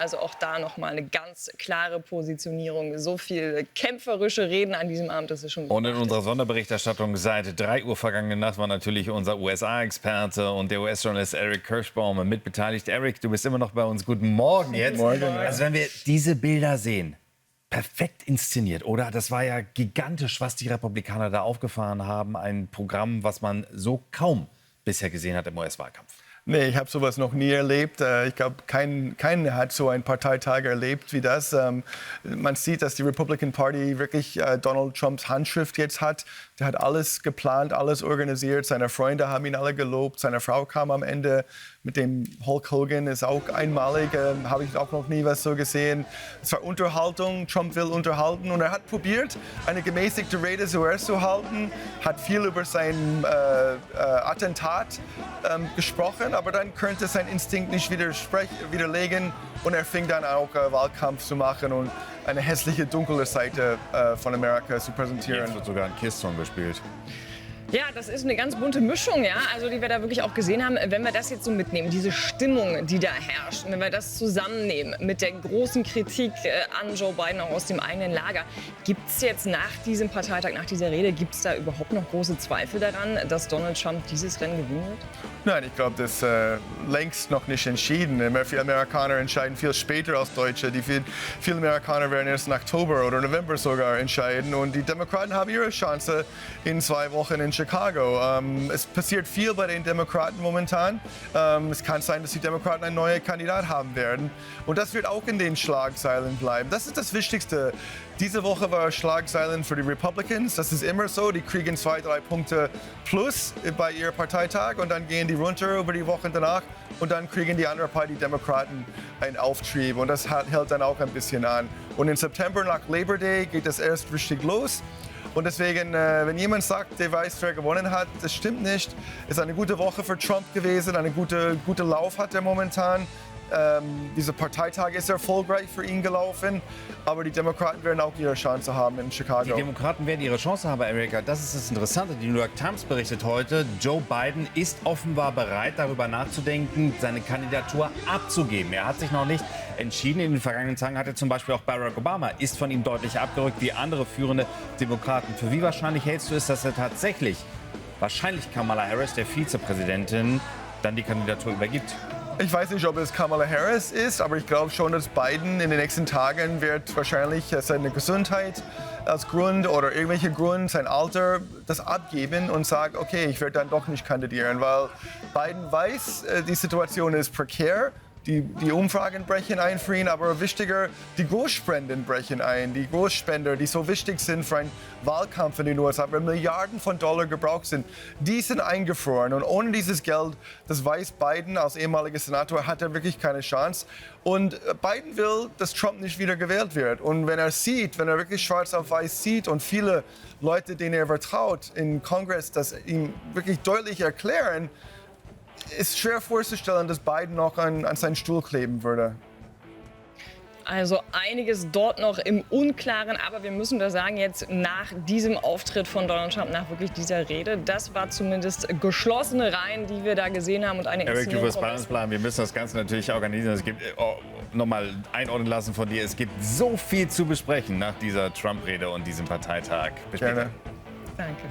Also auch da nochmal eine ganz klare Positionierung. So viel kämpferische Reden an diesem Abend, das ist schon... Und in unserer Sonderberichterstattung seit 3 Uhr vergangene Nacht war natürlich unser USA-Experte und der US-Journalist Eric Kirschbaum mitbeteiligt. Eric, du bist immer noch bei uns. Guten Morgen jetzt. Morgen. Also wenn wir diese Bilder sehen, perfekt inszeniert, oder? Das war ja gigantisch, was die Republikaner da aufgefahren haben. Ein Programm, was man so kaum bisher gesehen hat im US-Wahlkampf. Nee, ich habe sowas noch nie erlebt. Ich glaube, keiner hat so einen Parteitag erlebt wie das. Man sieht, dass die Republican Party wirklich Donald Trumps Handschrift jetzt hat. Der hat alles geplant, alles organisiert. Seine Freunde haben ihn alle gelobt. Seine Frau kam am Ende mit dem Hulk Hogan, ist auch einmalig. Habe ich auch noch nie was so gesehen. Es war Unterhaltung. Trump will unterhalten. Und er hat probiert, eine gemäßigte Rede zuerst zu halten. Hat viel über sein Attentat gesprochen. Aber dann könnte sein Instinkt nicht widerlegen. Und er fing dann auch Wahlkampf zu machen und eine hässliche, dunkle Seite von Amerika zu präsentieren. Jetzt wird sogar ein Kiss-Song gespielt. Ja, das ist eine ganz bunte Mischung, ja, also die wir da wirklich auch gesehen haben. Wenn wir das jetzt so mitnehmen, diese Stimmung, die da herrscht, wenn wir das zusammennehmen mit der großen Kritik an Joe Biden auch aus dem eigenen Lager, gibt es jetzt nach diesem Parteitag, nach dieser Rede, gibt es da überhaupt noch große Zweifel daran, dass Donald Trump dieses Rennen gewinnen wird? Nein, ich glaube, das ist längst noch nicht entschieden. Viele Amerikaner entscheiden viel später als Deutsche. Viele Amerikaner werden erst im Oktober oder November sogar entscheiden. Und die Demokraten haben ihre Chance in 2 Wochen in Chicago. Es passiert viel bei den Demokraten momentan. Es kann sein, dass die Demokraten einen neuen Kandidat haben werden. Und das wird auch in den Schlagzeilen bleiben. Das ist das Wichtigste. Diese Woche war Schlagzeilen für die Republicans. Das ist immer so. Die kriegen 2, 3 Punkte plus bei ihrem Parteitag und dann gehen die runter über die Wochen danach und dann kriegen die andere Partei, die Demokraten, einen Auftrieb und das hält dann auch ein bisschen an. Und im September nach Labor Day geht das erst richtig los. Und deswegen, wenn jemand sagt, der weiß, wer gewonnen hat, das stimmt nicht. Es ist eine gute Woche für Trump gewesen, eine gute Lauf hat er momentan. Dieser Parteitag ist erfolgreich für ihn gelaufen, aber die Demokraten werden auch ihre Chance haben in Chicago. Die Demokraten werden ihre Chance haben, Erika. Das ist das Interessante. Die New York Times berichtet heute, Joe Biden ist offenbar bereit, darüber nachzudenken, seine Kandidatur abzugeben. Er hat sich noch nicht entschieden. In den vergangenen Tagen hatte zum Beispiel auch Barack Obama, ist von ihm deutlich abgerückt, wie andere führende Demokraten. Für wie wahrscheinlich hältst du es, dass er tatsächlich, wahrscheinlich Kamala Harris, der Vizepräsidentin, dann die Kandidatur übergibt? Ich weiß nicht, ob es Kamala Harris ist, aber ich glaube schon, dass Biden in den nächsten Tagen wird wahrscheinlich seine Gesundheit als Grund oder irgendwelche Grund, sein Alter, das abgeben und sagt, okay, ich werde dann doch nicht kandidieren, weil Biden weiß, die Situation ist prekär. Die Umfragen brechen ein für ihn, aber wichtiger, die Großspenden brechen ein. Die Großspender, die so wichtig sind für einen Wahlkampf in den USA, weil Milliarden von Dollar gebraucht sind, die sind eingefroren. Und ohne dieses Geld, das weiß Biden als ehemaliger Senator, hat er wirklich keine Chance. Und Biden will, dass Trump nicht wieder gewählt wird. Und wenn er sieht, wenn er wirklich schwarz auf weiß sieht und viele Leute, denen er vertraut im Kongress, das ihm wirklich deutlich erklären, ist schwer vorzustellen, dass Biden noch an seinen Stuhl kleben würde. Also einiges dort noch im Unklaren, aber wir müssen da sagen, jetzt nach diesem Auftritt von Donald Trump, nach wirklich dieser Rede, das war zumindest geschlossene Reihen, die wir da gesehen haben und eine Eric, du wirst bei uns bleiben. Wir müssen das Ganze natürlich organisieren. Es gibt nochmal einordnen lassen von dir. Es gibt so viel zu besprechen nach dieser Trump-Rede und diesem Parteitag. Bis später. Gerne. Danke.